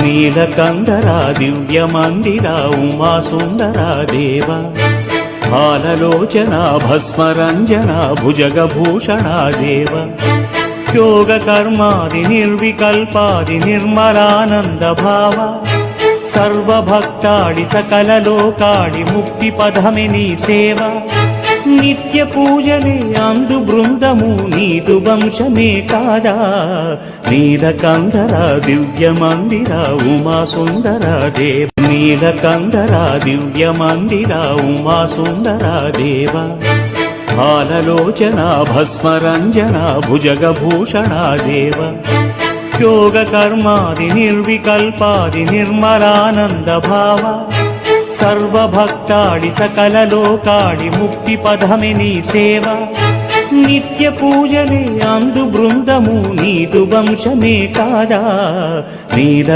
నీలకందరా దివ్య మందిరా ఉమా సుందరా దేవ బాలలోచన భస్మరంజన భుజగభూషణ దేవ యోగ కర్మాది నిర్వికల్పాది నిర్మలానంద భావ సర్వభక్తాడి సకల లోకాడి ముక్తి పదమే నీ సేవ నిత్య పూజలే అందు బృందము నీదు వంశమే కాదా నీలకందరా దివ్య మందిరా ఉమా సుందరా దేవ నీలకందరా దివ్య మందిరా ఉమా సుందరా దేవ బాలలోచన భస్మరంజన భుజగభూషణ దేవ యోగ కర్మాది నిర్వికల్పాది నిర్మలానంద భావ సర్వభక్తాడి సకల లోకాడి ముక్తి పదమే నీ సేవ నిత్య పూజలే అందు బృందము నీదు వంశమే కాదా నీల